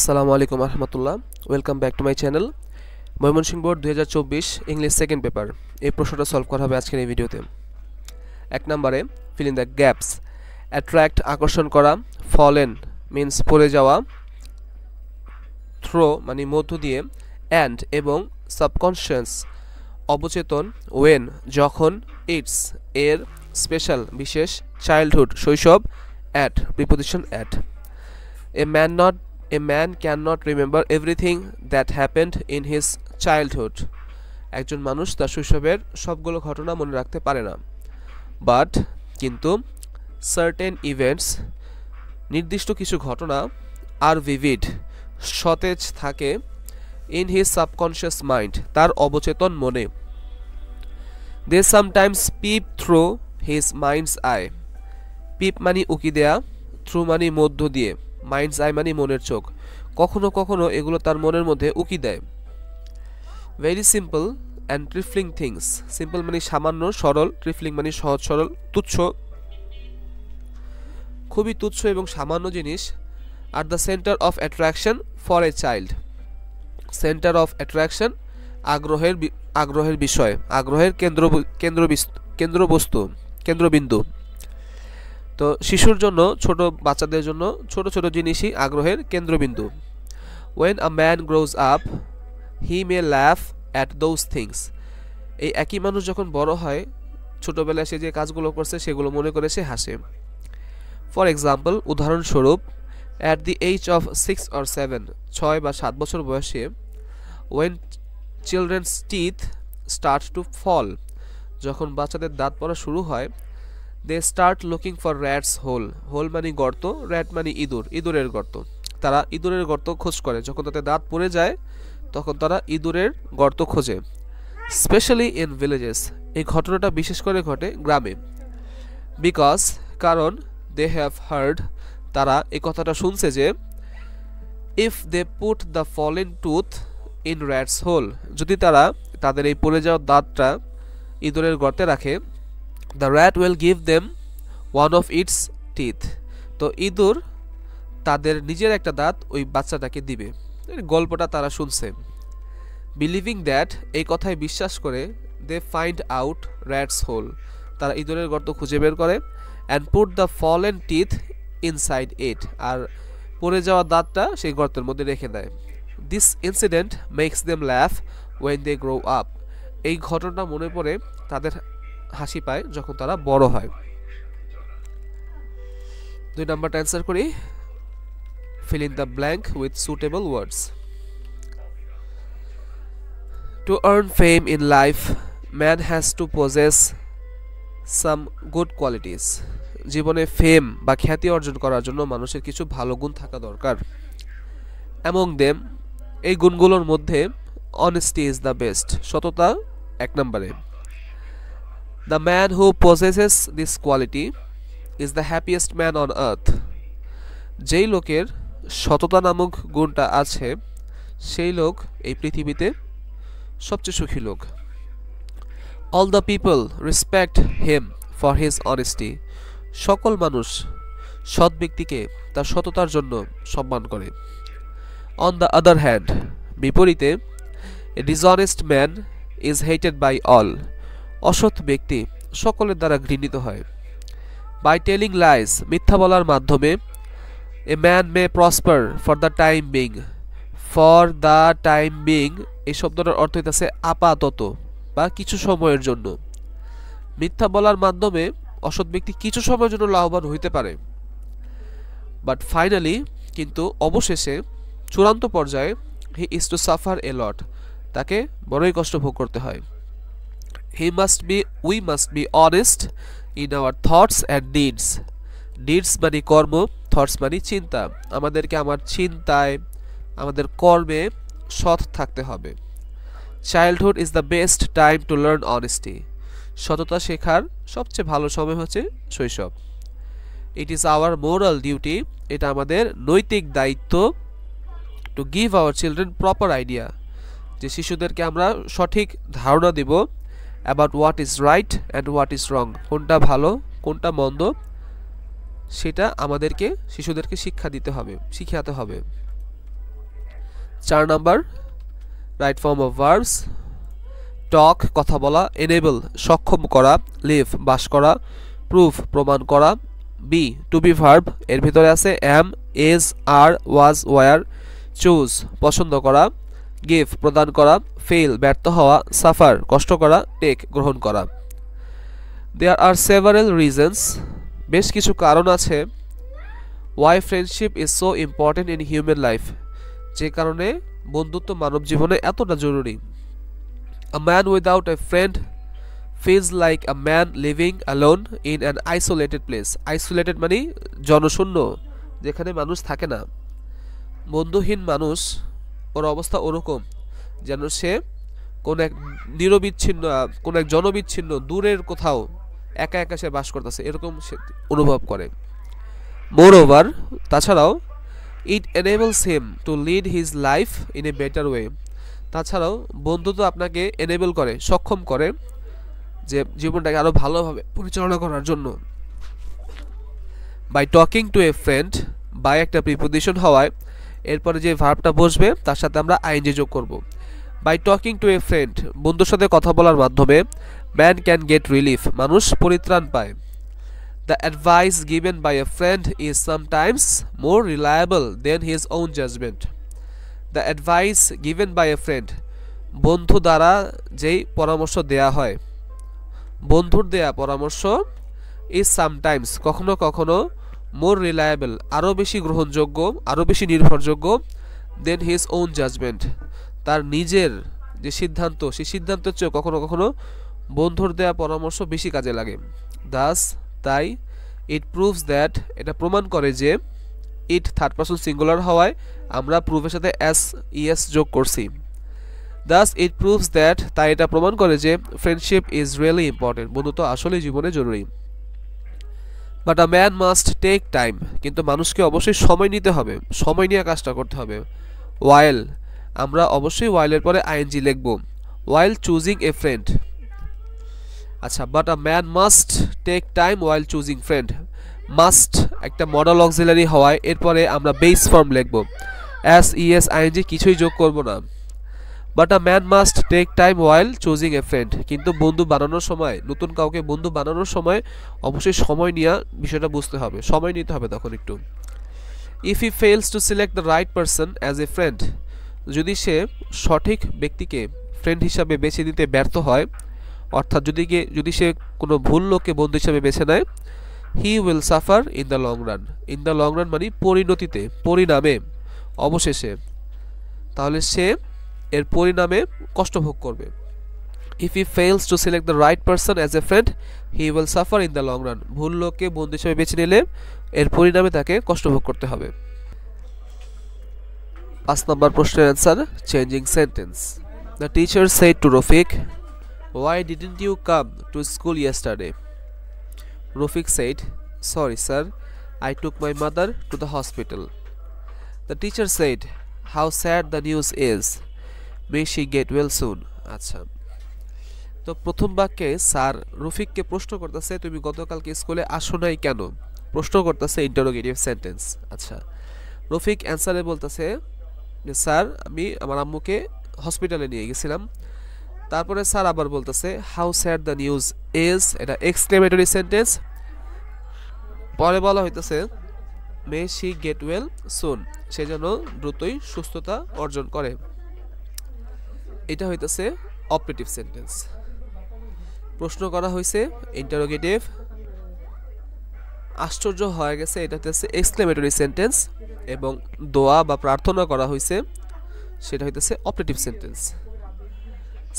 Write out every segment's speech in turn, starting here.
আসসালামু আলাইকুম রহমতুল্লাহ। Welcome back to my channel. Mymensingh board 2024 English second paper, এই প্রশ্নটা সলভ করা হবে আজকের এই ভিডিওতে। এক নম্বরে fill in the gaps. Attract আকর্ষণ করা, ফলেন মিন্স পড়ে যাওয়া, থ্রো মানে মধ্য দিয়ে, অ্যান্ড এবং সাবকনশিয়াস অবচেতন, ওয়েন যখন, ইটস এর, স্পেশাল বিশেষ, চাইল্ডহুড শৈশব, at preposition at. A man cannot remember everything that happened in his childhood. একজন মানুষ তার শৈশবের সবগুলো ঘটনা মনে রাখতে পারে না। বাট কিন্তু certain events নির্দিষ্ট কিছু ঘটনা আর vivid সতেজ থাকে in his subconscious mind তার অবচেতন মনে। They sometimes peep through his mind's eye. peep মানে উকি দেয়া, through মানে মধ্য দিয়ে, মাইন্ডস আই মানে মনের চোখ। কখনো কখনো এগুলো তার মনের মধ্যে উকি দেয়। Very simple and trifling things. Simple মানে সামান্য, সরল, ট্রিফলিং মানে সহজ সরল, তুচ্ছ, খুবই তুচ্ছ এবং সামান্য জিনিস। Are the centre of attraction for a child. Centre of attraction আগ্রহের বিষয়, আগ্রহের কেন্দ্রবিন্দু। তো শিশুর জন্য, ছোট বাচ্চাদের জন্য ছোট ছোট জিনিসই আগ্রহের কেন্দ্রবিন্দু। When a man grows up, he may laugh at those things. এই একই মানুষ যখন বড় হয়, ছোটবেলায় সে যে কাজগুলো করছে সেগুলো মনে করে সে হাসে। ফর এক্সাম্পল, উদাহরণস্বরূপ, at the age of 6 or 7, 6 বা 7 বছর বয়সে, when children's teeth start to fall, যখন বাচ্চাদের দাঁত পড়া শুরু হয়, they start looking for rat's hole. hole মানে গর্ত, rat মানে ইঁদুর, ইঁদুরের গর্ত। তারা ইঁদুরের গর্ত খোঁজ করে। যখন তাদের দাঁত পড়ে যায় তখন তারা ইঁদুরের গর্ত খোঁজে। স্পেশালি ইন ভিলেজেস, এই ঘটনাটা বিশেষ করে ঘটে গ্রামে। বিকজ কারণ, দে হ্যাভ হার্ড, তারা এই কথাটা শুনছে যে, if they put the fallen tooth in rat's hole, যদি তারা তাদের এই পড়ে যাওয়া দাঁতটা ইঁদুরের গর্তে রাখে, the rat will give them one of its teeth. তো ইঁদুর তাদের নিজের একটা দাঁত ওই বাচ্চাটাকে দিবে। গল্পটা তারা শুনছে। বিলিভিং দ্যাট, এই কথায় বিশ্বাস করে, they find out rat's hole, তারা ইঁদুরের গর্ত খুঁজে বের করে, and put the fallen teeth inside it, আর পড়ে যাওয়া দাঁতটা সেই গর্তের মধ্যে রেখে দেয়। This incident makes them laugh when they grow up, এই ঘটনা মনে পড়ে তাদের হাসি পায় যখন তারা বড় হয়। 2 নাম্বারটা অ্যান্সার করি। fill in the blank with suitable words. To earn fame in life, man has to possess some good qualities. জীবনে ফেম বা খ্যাতি অর্জন করার জন্য মানুষের কিছু ভালো গুণ থাকা দরকার। among them, এই গুণগুলোর মধ্যে honesty is the best, সততা এক নম্বরে। The man who possesses this quality is the happiest man on earth. যেই লোকের সততা নামক গুণটা আছে সেই লোক এই পৃথিবীতে সবচেয়ে সুখী লোক। All the people respect him for his honesty. সকল মানুষ সৎ ব্যক্তিকে তার সততার জন্য সম্মান করে। On the other hand, বিপরীতে, a dishonest man is hated by all. অসৎ ব্যক্তি সকলের দ্বারা ঘৃণিত হয়। বাই টেলিং লাইজ, মিথ্যা বলার মাধ্যমে, a man May prosper for the time being. For the time being এই শব্দটার অর্থ হইতেছে আপাতত বা কিছু সময়ের জন্য। মিথ্যা বলার মাধ্যমে অসৎ ব্যক্তি কিছু সময়ের জন্য লাভবান হইতে পারে, বাট ফাইনালি কিন্তু অবশেষে চূড়ান্ত পর্যায়ে he is to suffer a lot, তাকে বড়ই কষ্ট ভোগ করতে হয়। We must be honest in our thoughts and deeds. Deeds মানে কর্ম, thoughts মানে চিন্তা। আমাদেরকে আমার চিন্তায়, আমাদের কর্মে সৎ থাকতে হবে। Childhood is the best time to learn honesty. সততা শেখার সবচেয়ে ভালো সময় হচ্ছে শৈশব। It is our moral duty, এটা আমাদের নৈতিক দায়িত্ব, to give our children proper idea, যে শিশুদেরকে আমরা সঠিক ধারণা দিব about what is right and what is wrong, কোনটা ভালো কোনটা মন্দ সেটা আমাদেরকে শিশুদেরকে শিক্ষাতে হবে। 4 number right form of verbs talk কথা বলা, এনেবল সক্ষম করা, লিভ বাস করা, প্রুফ প্রমাণ করা। বি টু বি ভার্ব, এর ভিতরে আছে am, is, are, was, were. Choose পছন্দ করা, গিভ প্রদান করা, ফেল ব্যর্থ হওয়া, সাফার কষ্ট করা, টেক গ্রহণ করা। দেয়ার আর সেভারেল রিজনস, বেশ কিছু কারণ আছে, why friendship is so important in human life, যে কারণে বন্ধুত্ব মানব জীবনে এতটা জরুরি। A man without a friend feels like a man living alone in an isolated place. Isolated মানে জনশূন্য, যেখানে মানুষ থাকে না। বন্ধুহীন মানুষ, ওর অবস্থা ওরকম যেন সে কোন এক নিরবিচ্ছিন্ন, কোন এক জনবিচ্ছিন্ন দূরের কোথাও একা একা সে বাস করতেছে, এরকম সে অনুভব করে। মোরওভার, তাছাড়াও it enables him to lead his life in a better way. তাছাড়াও বন্ধুত্ব আপনাকে এনেবল করে, সক্ষম করে যে জীবনটাকে আরো ভালোভাবে পরিচালনা করার জন্য। By talking to a friend, by একটা প্রিপোজিশন হওয়ায় এরপরে যে ভার্বটা বসবে তার সাথে আমরা আইএনজি যোগ করব। By talking to a friend, বন্ধুর সাথে কথা বলার মাধ্যমে ম্যান ক্যান গেট রিলিফ, মানুষ পরিত্রাণ পায়। The advice given by a friend is sometimes more reliable than his own judgement. The advice given by a friend, বন্ধু দ্বারা যেই পরামর্শ দেয়া হয়, বন্ধুর দেয়া পরামর্শ ইজ সামটাইমস কখনো কখনো, মোর রিলায়েবল আরও বেশি গ্রহণযোগ্য, আরও বেশি নির্ভরযোগ্য, দেন হিজ ওন জাজমেন্ট তার নিজের যে সিদ্ধান্ত, সেই সিদ্ধান্তের চেয়েও কখনো কখনো বন্ধুর দেয়া পরামর্শ বেশি কাজে লাগে। দাস তাই, ইট প্রুভস দ্যাট এটা প্রমাণ করে যে, ইট থার্ড পারসন সিঙ্গুলার হওয়ায় আমরা প্রুফের সাথে এস ইএস যোগ করছি। দাস ইট প্রুভস দ্যাট তাই এটা প্রমাণ করে যে ফ্রেন্ডশিপ ইজ রিয়েলি ইম্পর্টেন্ট, বন্ধুত্ব আসলে জীবনে জরুরি। But a man must take time, কিন্তু মানুষকে অবশ্যই সময় নিতে হবে, সময় নিয়ে কাজটা করতে হবে। ওয়াইল, আমরা অবশ্যই ওয়াইলের পরে আইএনজি লিখব। ওয়াইল চুজিং এ ফ্রেন্ড, আচ্ছা, but a man must take time while choosing friend, must একটা মডেল অক্সিলারি হওয়ায় এরপরে আমরা বেস ফর্ম লিখব, এস ইএস আইএনজি কিছুই যোগ করব না। But a man must take time while choosing a friend, কিন্তু বন্ধু বানানোর সময়, নতুন কাউকে বন্ধু বানানোর সময় অবশ্যই সময় নিয়ে বিষয়টা বুঝতে হবে, সময় নিতে হবে তখন একটু। If he fails to select the right person as a friend, যদি সে সঠিক ব্যক্তিকে ফ্রেন্ড হিসাবে বেছে নিতে ব্যর্থ হয়, অর্থাৎ যদি সে কোনো ভুল লোককে বন্ধু হিসাবে বেছে নেয়, হি will suffer in the long run. In the long run মানে পরিণতিতে, পরিণামে, অবশেষে, তাহলে সে এর পরিণামে কষ্ট ভোগ করবে। If he fails to select the right person as a friend he will suffer in the long run, ভুল লোককে বন্ধু হিসেবে বেছে নিলে এর পরিণামে তাকে কষ্ট ভোগ করতে হবে। 5 নম্বর প্রশ্নের answer, changing sentence. The teacher said to Rafiq, why didn't you come to school yesterday? Rafik said, sorry sir, I took my mother to the hospital. The teacher said, how sad the news is, may she get well soon. আচ্ছা, তো প্রথম বাক্যে sir রফিককে প্রশ্ন করতেছে তুমি গতকালকে স্কুলে আসো নাই কেন, প্রশ্ন করতেছে ইন্টারোগেটিভ সেন্টেন্স। আচ্ছা, রফিক অ্যান্সারে বলতেছে যে স্যার আমি আমার আম্মুকে হসপিটালে নিয়ে গেছিলাম। তারপরে স্যার আবার বলতেছে how sad the news is, এটা এক্সক্লেমেটরি সেন্টেন্স। পরে বলা হইতেছে মে শি গেট ওয়েল সুন, সে যেন দ্রুতই সুস্থতা অর্জন করে, এটা হইতেছে অপারেটিভ সেন্টেন্স। প্রশ্ন করা হয়েছে ইন্টারোগেটিভ, আশ্চর্য হয়ে গেছে, এটা হইতেছে এক্সক্লেমেটরি সেন্টেন্স, এবং দোয়া বা প্রার্থনা করা হয়েছে, সেটা হইতেছে অপারেটিভ সেন্টেন্স।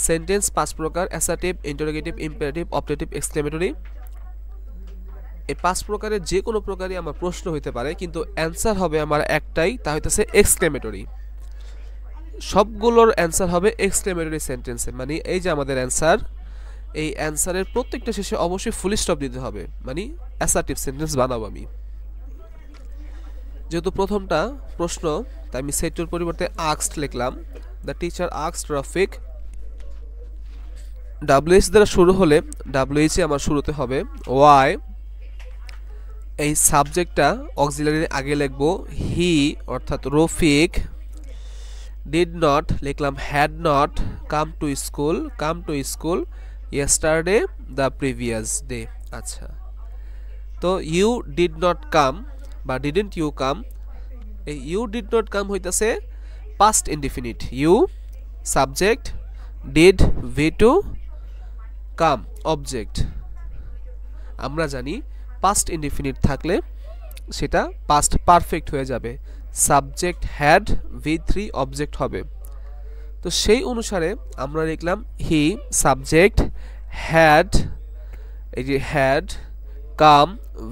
সেন্টেন্স 5 প্রকার, assertive, interrogative, imperative, operative, exclamatory. এই 5 প্রকারের যে কোনো প্রকারই আমার প্রশ্ন হইতে পারে, কিন্তু অ্যান্সার হবে আমার একটাই, তা হইতেছে এক্সক্লেমেটরি। সবগুলোর অ্যান্সার হবে এক্সক্লেমেটরি সেন্টেন্সে, মানে এই যে আমাদের অ্যান্সার, এই অ্যান্সারের প্রত্যেকটা শেষে অবশ্যই ফুল স্টপ দিতে হবে, মানে অ্যাসার্টিভ সেন্টেন্স বানাবো আমি। যেহেতু প্রথমটা প্রশ্ন, তাই আমি সেড টুর পরিবর্তে আস্কড লিখলাম। The teacher asked Rafiq, WH দ্বারা শুরু হলে WH আমার শুরুতে হবে ওয়াই, এই সাবজেক্টটা অক্সিলারির আগে লিখবো হি অর্থাৎ রফিক, ডিড নট লিখলাম had not come to school yesterday the previous day. আচ্ছা, তো ইউ ডিড নট কাম বা ডিডেন্ট ইউ কাম, এই ইউ ডিড নট কাম হইতেছে past indefinite. You subject, did V2, come object. আমরা জানি পাস্ট ইনডিফিনিট থাকলে সেটা পাস্ট পারফেক্ট হয়ে যাবে, সাবজেক্ট হ্যাড V3 অবজেক্ট হবে। তো সেই অনুসারে আমরা লিখলাম হি সাবজেক্ট, হ্যাড এই যে had, come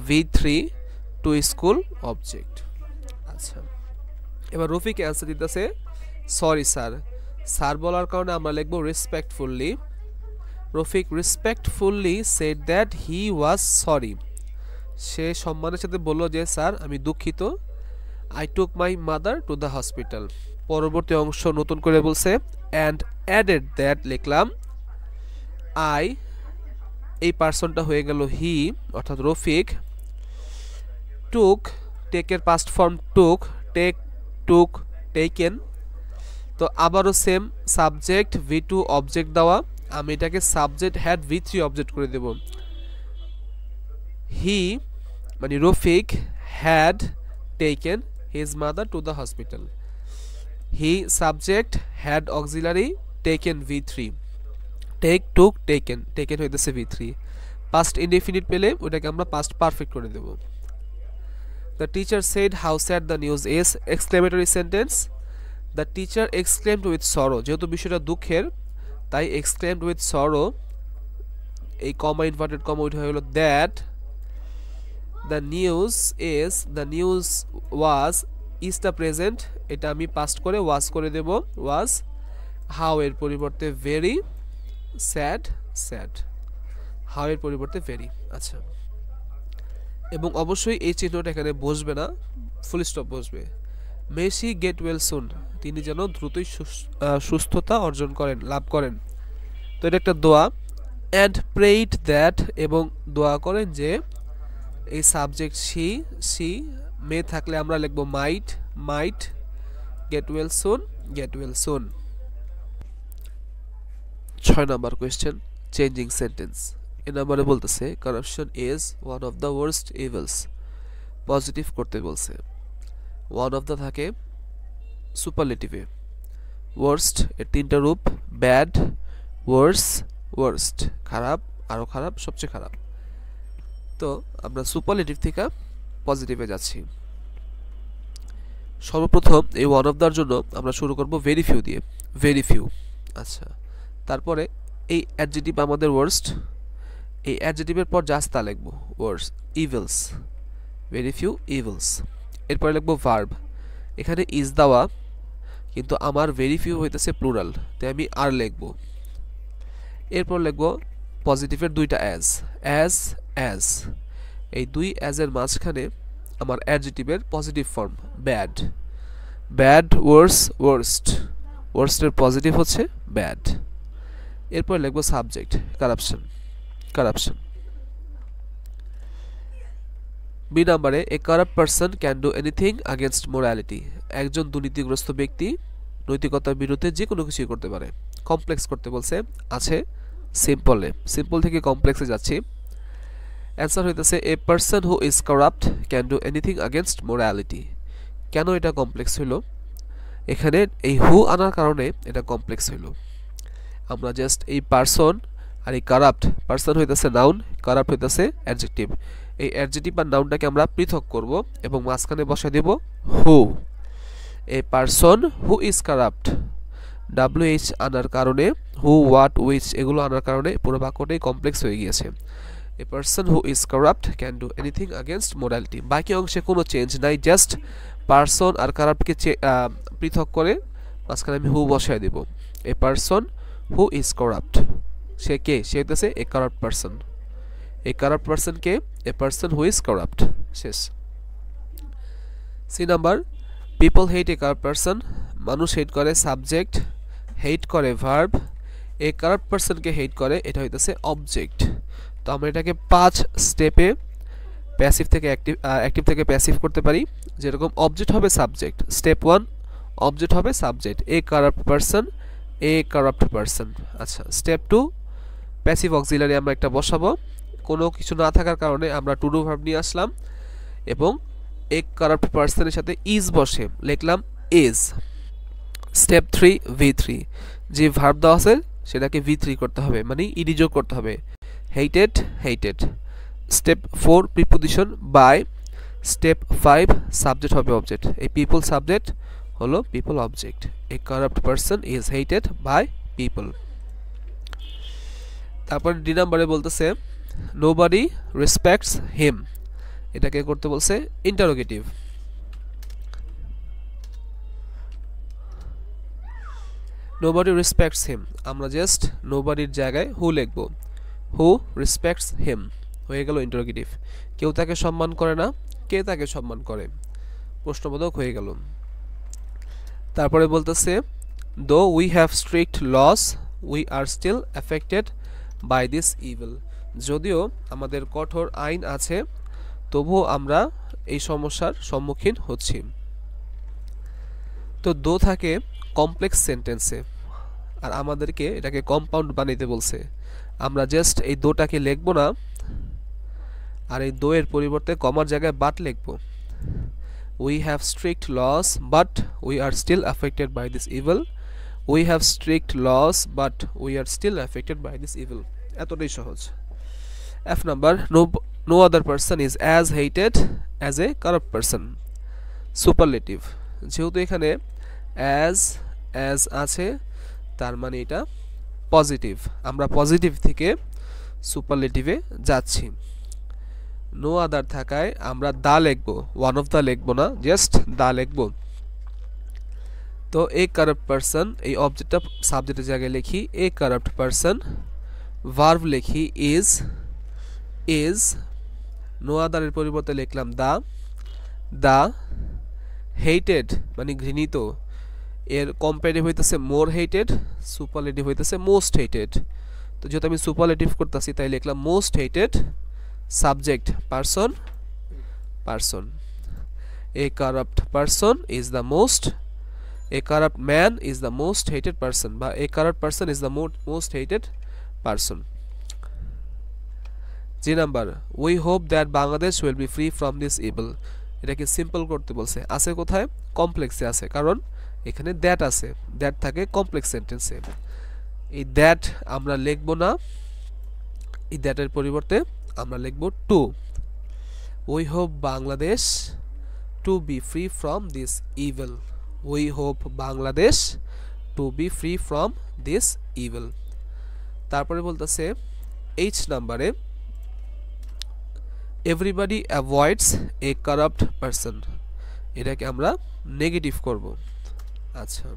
V3, to school object. আচ্ছা, এবার রফিক অ্যান্সার দিতেছে সরি স্যার। স্যার বলার কারণে আমরা লিখব respectfully. Rafiq respectfully said that he was sorry. সে সম্মানের সাথে বলল যে স্যার আমি দুঃখিত। I took my mother to the hospital. পরবর্তী অংশ নতুন করে বলছে অ্যান্ড অ্যাডেড দ্যাট লিখলাম আই, এই পার্সনটা হয়ে গেল হি অর্থাৎ রফিক। টুক, টেকের past form took, take took taken. তো আবারও সেম সাবজেক্ট V2 অবজেক্ট দেওয়া, আমি এটাকে সাবজেক্ট হ্যাড V3 অবজেক্ট করে দেব। হি মানে Rafiq had taken his mother to the hospital. He subject had auxiliary taken V3, take took taken, taken হইতেছে V3। Past indefinite পেলে ওটাকে আমরা পাস্ট পারফেক্ট করে দেব। The teacher said how sad the news is, exclamatory sentence. The teacher exclaimed with sorrow, যেহেতু বিষয়টা দুঃখের তাই এক্সক্লেমড উইথ সরো, এই কমা ইনভার্টেড কমা ওইটা হয়ে গেল that the news is, the news was, ইজটা প্রেজেন্ট, এটা আমি পাস্ট করে ওয়াজ করে দেব ওয়াজ। হাউ এর পরিবর্তে ভেরি, স্যাড স্যাড, হাউ এর পরিবর্তে ভেরি। আচ্ছা, এবং অবশ্যই এই চিহ্নটা এখানে বসবে না, ফুল স্টপ বসবে। মে শি গেট ওয়েল সুন, তিনি যেন দ্রুতই সুস্থতা অর্জন করেন, লাভ করেন। তো এটা একটা দোয়া। অ্যান্ড প্রেইড দ্যাট, এবং দোয়া করেন যে, এই সাবজেক্ট সি, মে থাকলে আমরা লিখব মাইট, গেট ওয়েল সুন। 6 নম্বর কোয়েশ্চেন, চেঞ্জিং সেন্টেন্স। এ নম্বরে বলতেছে corruption is one of the worst evils, positive করতে বলছে। ওয়ান অফ দ্য থাকে সুপারলেটিভে, ওয়ার্স্ট এর 3টা রূপ, ব্যাড, ওয়ার্স্ট খারাপ, আরো খারাপ, সবচেয়ে খারাপ। তো আমরা সুপারলেটিভ থেকে পজিটিভে যাচ্ছি। সর্বপ্রথম এই ওয়ান অফ দার জন্য আমরা শুরু করব ভেরি ফিউ দিয়ে, ভেরি ফিউ। আচ্ছা, তারপরে এই অ্যাডজেক্টিভ আমাদের ওয়ার্স্ট, এই অ্যাডজেক্টিভের পর জাস্ট তা লিখব worst, evils, very few evils. এরপরে লিখব ভার্ব, এখানে ইজ দেওয়া কিন্তু আমার ভেরি ফিউ হইতেছে প্লুরাল, তাই আমি আর লিখব। এরপর লিখব পজিটিভের 2টা অ্যাজ, এই 2 অ্যাজের মাঝখানে আমার অ্যাডজেক্টিভের পজিটিভ ফর্ম ব্যাড, ওয়ার্স্টের পজিটিভ হচ্ছে ব্যাড। এরপর লিখব সাবজেক্ট কারাপশন। বি নম্বরে এ corrupt person can do anything against morality, একজন দুর্নীতিগ্রস্ত ব্যক্তি নৈতিকতার বিরুদ্ধে যে কোনো কিছুই করতে পারে। কমপ্লেক্স করতে বলছে, আছে সিম্পল থেকে কমপ্লেক্সে যাচ্ছি। অ্যান্সার হইতেছে এ person who is corrupt can do anything against morality. কেন এটা কমপ্লেক্স হইল? এখানে এই হু আনার কারণে এটা কমপ্লেক্স হইল। আমরা জাস্ট এই পারসন আর এই কারাপ্ট, পারসন হইতেছে নাউন, কারাপ্ট হইতেছে অ্যাডজেক্টিভ। এই অ্যাডজেক্টিভ আর নাউনটাকে আমরা পৃথক করব এবং মাঝখানে বসাই দেব who. A person who is corrupt, WH আনার কারণে, হু, হোয়াট, উইচ এগুলো আনার কারণে পুরো বাক্যটাই কমপ্লেক্স হয়ে গিয়েছে। এ person who is corrupt can do anything against morality. বাকি অংশে কোনো চেঞ্জ নাই, জাস্ট পারসন আর কারাপ্টকে পৃথক করে মাঝখানে আমি হু বসাই দেব। A person who is corrupt, সে কে? সে হইতেছে a corrupt person. A corrupt person কে? A person who is corrupt. শেষ। C number, people hate a corrupt person, মানুষ হেট করে সাবজেক্ট, হেট করে ভার্ব, এ কারাপ্ট পারসনকে হেট করে এটা হইতেছে অবজেক্ট। তো আমরা এটাকে 5 স্টেপে প্যাসিভ থেকে অ্যাক্টিভ থেকে প্যাসিভ করতে পারি। যেরকম অবজেক্ট হবে সাবজেক্ট, স্টেপ 1 অবজেক্ট হবে subject, A corrupt person, a corrupt person. আচ্ছা, স্টেপ 2 প্যাসিভ অক্সিলারি আমরা একটা বসাবো, কোনো কিছু না থাকার কারণে আমরা টু ডু ভার্ব নিয়ে আসলাম এবং এ কারাপ্ট পারসনের সাথে ইজ বসে লিখলাম ইজ। স্টেপ 3 V3, যে ভার্ব দেওয়া আছে সেটাকে V3 করতে হবে, মানে ইডি যোগ করতে হবে, hated hated. Step 4 preposition by. Step 5 subject হবে অবজেক্ট, এই পিপল সাবজেক্ট হলো people object, a corrupt person is hated by people. তারপর ডি নাম্বারে বলতেছে নোবডি রেসপেক্টস হিম, এটাকে করতে বলছে ইন্টারোগেটিভ। নোবডি রেসপেক্টস হিম, আমরা জাস্ট নোবডির জায়গায় হু লিখব, হু রেসপেক্টস হিম, হয়ে গেল ইন্টারোগেটিভ। কেউ তাকে সম্মান করে না, কে তাকে সম্মান করে, প্রশ্নবোধক হয়ে গেল। তারপরে বলতেছে though we have strict laws we are still affected by this evil, যদিও আমাদের কঠোর আইন আছে তবুও আমরা এই সমস্যার সম্মুখীন হচ্ছি। তো দো থাকে কমপ্লেক্স সেন্টেন্সে, আর আমাদেরকে এটাকে কম্পাউন্ড বানাইতে বলছে। আমরা জাস্ট এই দোটাকে লিখব না, আর এই দো এর পরিবর্তে কমার জায়গায় বাট লিখব। We have strict laws but we are still affected by this evil, we have strict laws but we are still affected by this evil, এতটাই সহজ। F number, no other person is as hated as a corrupt person, superlative. যেহেতু এখানে as আছে তার মানে এটা positive, আমরা positive থেকে সুপারলেটিভে যাচ্ছি। নো আদার থাকায় আমরা দা লিখবো, ওয়ান অফ দা লিখবো না, জাস্ট দা লিখবো। তো এ কারাপ্ট পারসন, এই অবজেক্টটা সাবজেক্টের জায়গায় লিখি এ কারাপ্ট পারসন, ভার্ব লিখি ইজ, নো আদারের পরিবর্তে লিখলাম দা, হেটেড মানে ঘৃণিত, এর কম্পারেটিভ হইতেছে মোর হেটেড, সুপারলেটিভ হইতেছে মোস্ট হেটেড। তো যেহেতু আমি সুপারলেটিভ করতেছি তাই লিখলাম most hated, subject person, a corrupt person is the most, a corrupt man is the most hated person, বা a corrupt person is the most hated person. G number, we hope that Bangladesh will be free from this evil, এটাকে simple করতে বলছে। আছে কোথায়? কমপ্লেক্সে আছে, কারণ এখানে দ্যাট আছে, দ্যাট থাকে কমপ্লেক্স সেন্টেন্সে। এই দ্যাট আমরা লিখব না, এই দ্যাটের পরিবর্তে আমরা লিখব to. We hope Bangladesh to be free from this evil, we hope Bangladesh to be free from this evil. তারপরে বলতেছে এইচ নাম্বারে everybody avoids a corrupt person, এটাকে আমরা নেগেটিভ করব। আচ্ছা,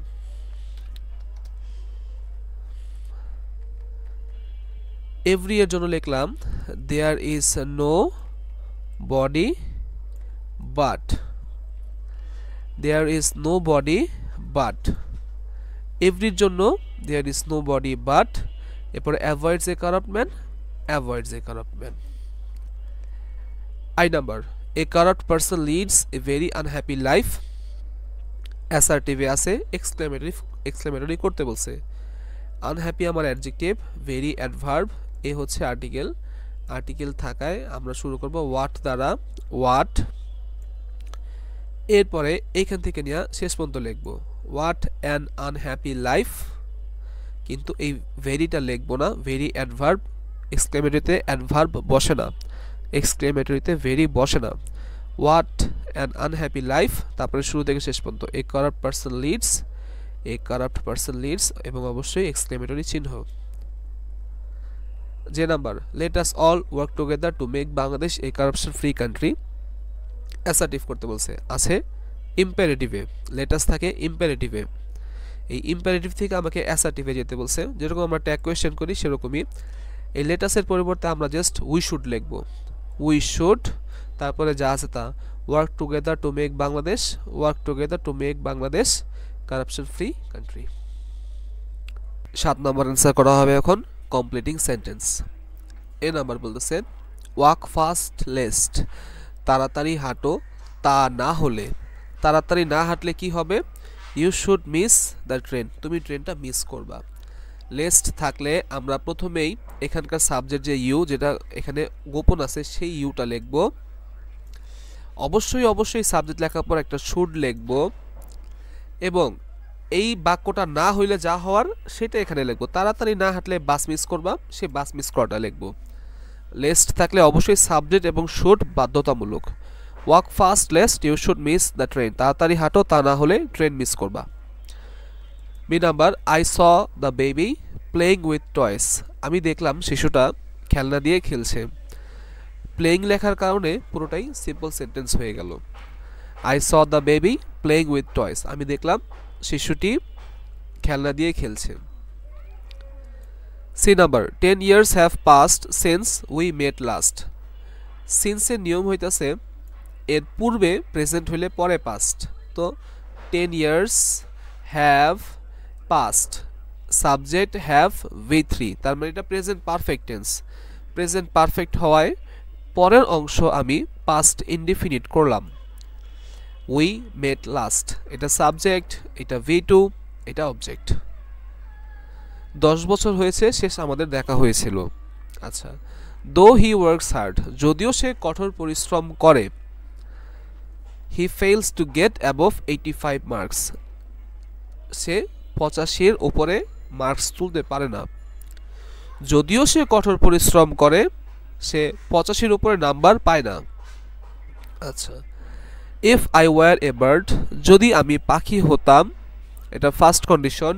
এভরি এর জন্য লিখলাম there is nobody but, there is nobody but, এভরির জন্য there is nobody but, এরপরে avoids a corrupt man, avoids a corrupt man. I number, a corrupt person leads a very unhappy life, assertive আছে, exclamatory করতে বলছে। unhappy আমার adjective, very adverb, এ হচ্ছে article থাকায় আমরা শুরু করব what দ্বারা, what, এরপরে এইখান থেকে নিয়ে শেষ পর্যন্ত লিখব what an unhappy life, কিন্তু এই ভেরিটা লিখব না, ভেরি অ্যাডভার্ব, এক্সক্লেমেটরিতে অ্যাডভার্ব বসে না, এক্সক্লেমেটরিতে ভেরি বসে না। হোয়াট অ্যান আনহ্যাপি লাইফ, তারপরে শুরু থেকে শেষ পর্যন্ত a corrupt person leads, a corrupt person leads, এবং অবশ্যই এক্সক্লেমেটরি চিহ্ন। যে number, let us all work together to make Bangladesh a corruption free country, assertive করতে বলছে। আছে ইম্পারেটিভে, লেট আস থাকে ইম্পারেটিভে, এই ইম্পারেটিভ থেকে আমাকে অ্যাসার্টিভে যেতে বলছে। যেরকম আমরা ট্যাগ কোয়েশ্চেন করি সেরকমই এই লেটাসের পরিবর্তে আমরা জাস্ট উই শুড লিখব, উই শুড, তারপরে যা আছে তা, work together to make Bangladesh, work together to make Bangladesh corruption free country. 7 number answer করা হবে এখন কমপ্লিটিং সেন্টেন্স। এ নাম্বার বলতেছে ওয়াক ফাস্ট লেস্ট, তাড়াতাড়ি হাঁটো, তা না হলে, তাড়াতাড়ি না হাঁটলে কি হবে? You should miss the train, তুমি ট্রেনটা মিস করবা। লেস্ট থাকলে আমরা প্রথমেই এখানকার সাবজেক্ট যে ইউ, যেটা এখানে গোপন আছে, সেই ইউটা লিখব। অবশ্যই সাবজেক্ট লেখার পর একটা শুড লিখব, এবং এই বাক্যটা না হইলে যা হওয়ার সেটা এখানে লিখব। তাড়াতাড়ি না হাঁটলে বাস মিস করবা, সে বাস মিস করাটা লিখব। লেস্ট থাকলে অবশ্যই সাবজেক্ট এবং শুড বাধ্যতামূলক। Walk fast lest you should miss the train, তাড়াতাড়ি হাঁটো, তা না হলে ট্রেন মিস করবা। B number, I saw the baby playing with toys, আমি দেখলাম শিশুটা খেলনা দিয়ে খেলছে। প্লেইং লেখার কারণে পুরোটাই সিম্পল সেন্টেন্স হয়ে গেল। I saw the baby playing with toys, আমি দেখলাম শিশুটি খেলনা দিয়ে খেলছে। C number, 10 years have passed since we met last, সিন্সের নিয়ম হইতাছে এর পূর্বে প্রেজেন্ট হইলে পরে পাস্ট। তো 10 years have passed, subject have V3, তার মানে এটা present perfect tense. Present perfect হওয়ায় পরের অংশ আমি পাস্ট ইনডিফিনিট করলাম। উই মেট লাস্ট, এটা সাবজেক্ট, এটা V2, এটা অবজেক্ট। 10 বছর হয়েছে শেষ আমাদের দেখা হয়েছিল। আচ্ছা, দো হি ওয়ার্কস হার্ড, যদিও সে কঠোর পরিশ্রম করে। He fails to get above 85 marks, সে 85-এর উপরে মার্কস তুলতে পারে না। যদিও সে কঠোর পরিশ্রম করে, সে 85-এর উপরে নাম্বার পায় না। আচ্ছা, if I were a bird, যদি আমি পাখি হতাম, এটা ফার্স্ট কন্ডিশন।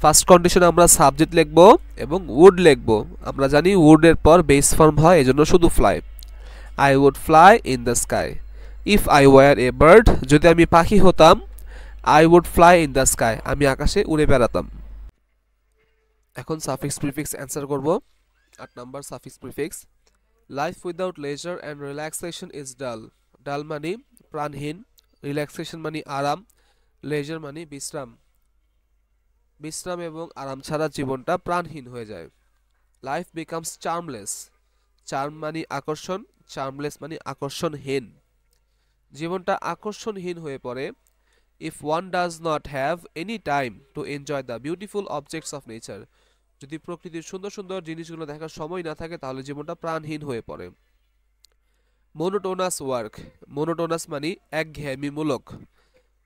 ফার্স্ট কন্ডিশনে আমরা সাবজেক্ট লিখব এবং উড লিখব। আমরা জানি উডের পর বেস ফর্ম হয়, এজন্য শুধু fly. I would fly in the sky. If I were a bird, যদি আমি পাখি হতাম, I would fly in the sky, আমি আকাশে উড়ে বেড়াতাম। এখন সাফিক্স প্রিফিক্স অ্যান্সার করব। 8 number suffix prefix, life without leisure and relaxation is dull. Dull মানে প্রাণহীন, রিল্যাক্সেশন মানে আরাম, লেজার মানে বিশ্রাম। বিশ্রাম এবং আরাম ছাড়া জীবনটা প্রাণহীন হয়ে যায়। লাইফ বিকামস চার্মলেস, চার্ম মানে আকর্ষণ, চার্মলেস মানে আকর্ষণহীন। জীবনটা আকর্ষণহীন হয়ে পড়ে। If one does not have any time to enjoy the beautiful objects of nature, যদি প্রকৃতির সুন্দর সুন্দর জিনিসগুলো দেখার সময় না থাকে, তাহলে জীবনটা প্রাণহীন হয়ে পড়ে। মোনোটোনাস ওয়ার্ক, মোনোটোনাস মানে একঘেয়েমিমূলক।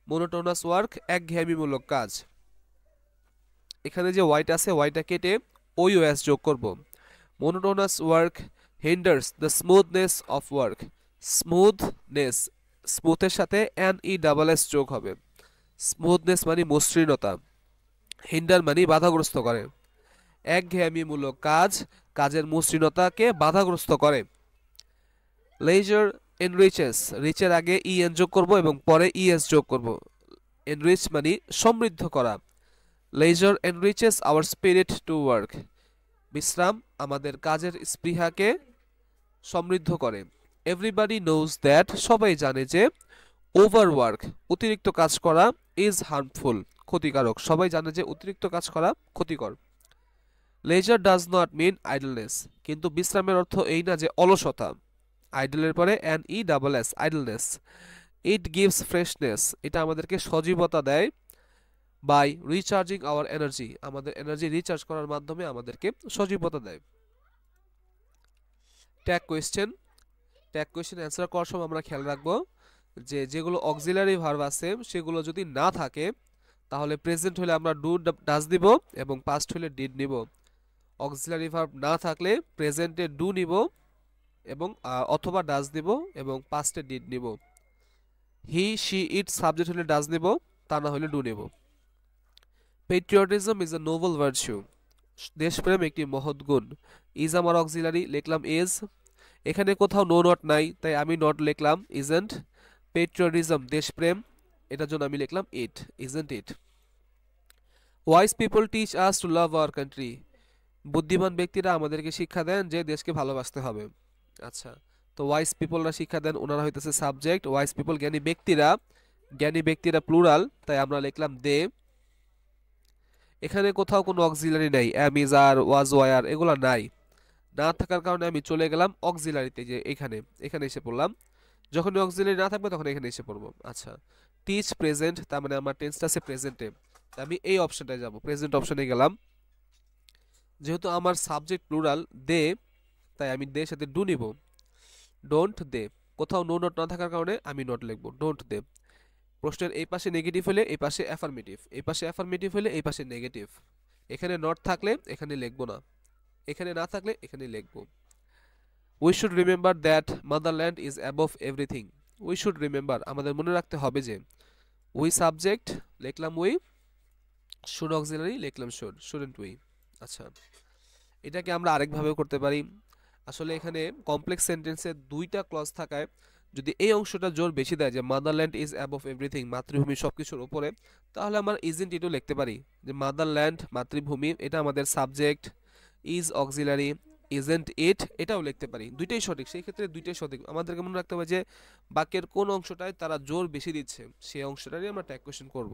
মোনোটোনাস ওয়ার্ক একঘেয়েমিমূলক কাজ। এখানে যে ওয়াইট আছে, ওয়াইটা কেটে ওইওএস যোগ করব। Monotonous work hinders the smoothness of work. Smoothness, স্মুথের সাথে NESS যোগ হবে। স্মুথনেস মানে মসৃণতা, হিন্ডার মানে বাধাগ্রস্ত করে। একঘেয়েমিমূলক কাজ কাজের মসৃণতাকে বাধাগ্রস্ত করে। লেজার এনরিচেস, রিচের আগে EN যোগ করব এবং পরে ES যোগ করব। এনরিচ মানে সমৃদ্ধ করা। Leisure enriches our spirit to work, বিশ্রাম আমাদের কাজের স্পৃহাকে সমৃদ্ধ করে। এভরিবডি নোজ দ্যাট, সবাই জানে যে ওভারওয়ার্ক, অতিরিক্ত কাজ করা, ইজ হার্মফুল, ক্ষতিকারক। সবাই জানে যে অতিরিক্ত কাজ করা ক্ষতিকর। Leisure does not mean idleness, কিন্তু বিশ্রামের অর্থ এই না যে অলসতা। আইডলের পরে NESS, idleness. It gives freshness, এটা আমাদেরকে সজীবতা দেয়। বাই রিচার্জিং আওয়ার এনার্জি, আমাদের এনার্জি রিচার্জ করার মাধ্যমে আমাদেরকে সজীবতা দেয়। Tag question, tag question answer করার সময় আমরা খেয়াল রাখবো যে যেগুলো অক্সিলারি ভার্ব আছে সেগুলো যদি না থাকে, তাহলে প্রেজেন্ট হলে আমরা ডু ডাজ দিব এবং পাস্ট হলে ডিড নিব। অক্সিলারি ভার্ব না থাকলে প্রেজেন্টে ডু নিব এবং অথবা ডাজ দিব এবং পাস্টে ডিড নিব। হি শি ইট সাবজেক্ট হলে ডাজ নিব, তা না হলে ডু নিব। Patriotism is a Nobel virtue, দেশপ্রেম একটি মহৎ গুণ। ইজ আমার অক্সিলারি, লিখলাম ইজ। এখানে কোথাও নো নট নাই, তাই আমি নট লিখলাম ইজেন্ট। পেট্রিয়টিজম দেশপ্রেম, এটার জন্য আমি লিখলাম it, isn't it. Wise people teach us to love our country, বুদ্ধিমান ব্যক্তিরা আমাদেরকে শিক্ষা দেন যে দেশকে ভালোবাসতে হবে। আচ্ছা, তো ওয়াইজ পিপলরা শিক্ষা দেন, ওনারা হইতেছে সাবজেক্ট। ওয়াইজ পিপল জ্ঞানী ব্যক্তিরা, জ্ঞানী ব্যক্তিরা প্লুরাল, তাই আমরা লিখলাম দে। এখানে কোথাও কোনো অক্সিলারি নাই, অ্যাম, ইজ, আর, ওয়াজ, ওয়ার, এগুলো নাই। না থাকার কারণে আমি চলে গেলাম অক্সিলারিতে, যে এখানে এসে পড়লাম। যখন অক্সিলারি না থাকবে তখন এখানে এসে পড়বো। আচ্ছা, টিচ প্রেজেন্ট, তার মানে আমার টেন্সটা আছে প্রেজেন্টে, আমি এই অপশনটায় যাব, প্রেজেন্ট অপশনে গেলাম। যেহেতু আমার সাবজেক্ট প্লুরাল দে, তাই আমি দে সাথে ডু নিব, ডোন্ট দে। কোথাও নো নট না থাকার কারণে আমি নট লিখবো, ডোন্ট দে। প্রশ্নের এই পাশে নেগেটিভ হলে এই পাশে অ্যাফার্মেটিভ, এই পাশে অ্যাফার্মেটিভ হলে এই পাশে নেগেটিভ। এখানে নট থাকলে এখানে লিখবো না, এখানে না থাকলে এখানে লিখবো। We should remember that motherland is above everything. We should remember, আমাদের মনে রাখতে হবে যে, উই সাবজেক্ট লিখলাম উই, শুড অক্সিলারি লিখলাম শুড, শুডেন্ট উই। আচ্ছা, এটাকে আমরা আরেকভাবেও করতে পারি। আসলে এখানে কমপ্লেক্স সেন্টেন্সে দুইটা ক্লজ থাকায় যদি এই অংশটা জোর বেশি দেয় যে মাদারল্যান্ড ইজ অ্যাবভ এভরিথিং, মাতৃভূমি সব কিছুর উপরে, তাহলে আমরা ইজেন্ট ইটও লিখতে পারি যে মাদারল্যান্ড মাতৃভূমি, এটা আমাদের subject, is auxiliary, isn't it এটাও লিখতে পারি, দুইটাই সঠিক। সেই ক্ষেত্রে দুইটাই সঠিক, আমাদেরকে মনে রাখতে হবে যে বাক্যের কোন অংশটায় তারা জোর বেশি দিচ্ছে সেই অংশটারই আমরা ট্যাগ কোয়েশ্চেন করব।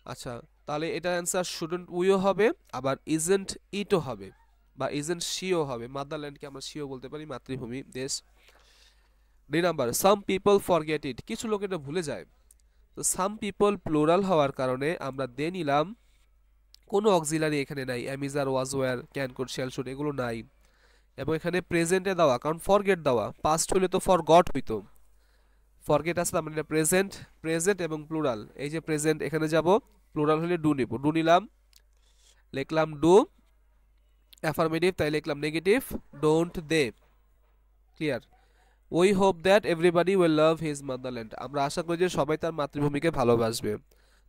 আচ্ছা, তাহলে এটার অ্যান্সার শুডন্ট উইও হবে, আবার ইজেন্ট ইটও হবে, বা ইজেন্ট শিও হবে। মাদারল্যান্ডকে আমরা শিও বলতে পারি, মাতৃভূমি, দেশ। D number, some people forget it, কিছু লোক এটা ভুলে যায়। তো সাম পিপল প্লুরাল হওয়ার কারণে আমরা দে নিলাম, কোনো অক্সিলারি এখানে নাই, am is are, was, were, can, could, shall, should এগুলো নাই। এবং এখানে প্রেজেন্টে দেওয়া, কারণ ফরগেট দেওয়া, পাস্ট হলে তো ফরগট হইতো, ফরগেট আসলে আমরা এটা প্রেজেন্ট, প্রেজেন্ট এবং প্লুরাল। এই যে প্রেজেন্ট এখানে যাব, প্লুরাল হলে ডু নিব, ডু নিলাম, লিখলাম ডু। অ্যাফার্মেটিভ তাই লিখলাম negative, don't they. Clear? We hope that everybody will love his motherland, আমরা আশা করি যে সবাই তার মাতৃভূমিকে ভালোবাসবে।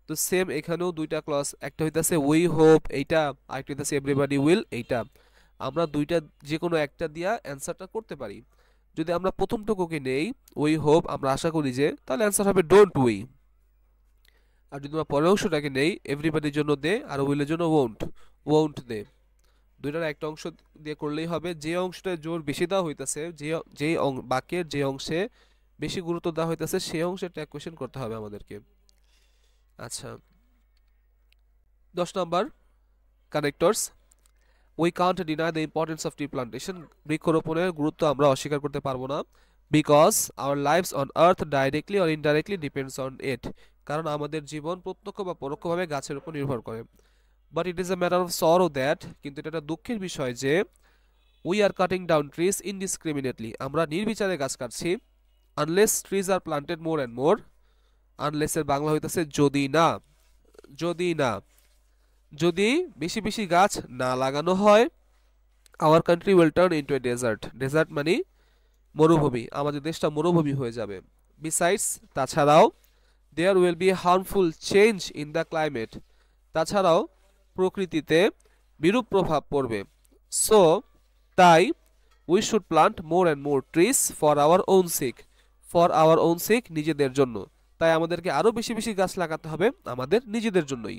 তো সেম এখানেও দুইটা ক্লজ, একটা হইতাছে উই হোপ এইটা, আরেকটা হইতাছে এভরিবডি উইল এইটা। আমরা দুইটা যে কোনো একটা দিয়া অ্যান্সারটা করতে পারি। যদি আমরা প্রথমটুকুকে নেই উই হোপ, আমরা আশা করি যে, তাহলে অ্যান্সার হবে ডোন্ট উই। আর যদি আমরা পরের অংশটাকে নেই, এভরিবডির জন্য দে আর উইলের জন্য ওয়ন্ট, ওয়ন্ট দে। দুইটার একটা অংশ দিয়ে করলেই হবে। যে অংশটা জোর বেশি দেওয়া হইতাছে, যে বাক্যের যে অংশে বেশি গুরুত্ব দেওয়া হইতাছে সেই অংশে ট্যাগ কোয়েশ্চেন করতে হবে আমাদেরকে। আচ্ছা, 10 number, connectors. We can't deny the importance of tree plantation, বৃক্ষরোপণের গুরুত্ব আমরা অস্বীকার করতে পারবো না। Because our lives on earth directly or indirectly depends on it, কারণ আমাদের জীবন প্রত্যক্ষ বা পরোক্ষভাবে গাছের উপর নির্ভর করে। But it is a matter of sorrow that, কিন্তু এটা একটা দুঃখের বিষয় যে, we are cutting down trees indiscriminately, আমরা নির্বিচারে গাছ কাটছি। Unless trees are planted more and more, আনলেসের বাংলা হইতেছে যদি না, যদি না, যদি বেশি বেশি গাছ না লাগানো হয়, our country will turn into a desert, desert মানে মরুভূমি, আমাদের দেশটা মরুভূমি হয়ে যাবে। বিসাইডস, তাছাড়াও, there will be harmful change in the climate, তাছাড়াও প্রকৃতিতে বিরূপ প্রভাব পড়বে। সো তাই, we should plant more and more trees for our own sake, for our own sake নিজেদের জন্য, তাই আমাদেরকে আরও বেশি বেশি গাছ লাগাতে হবে আমাদের নিজেদের জন্যই।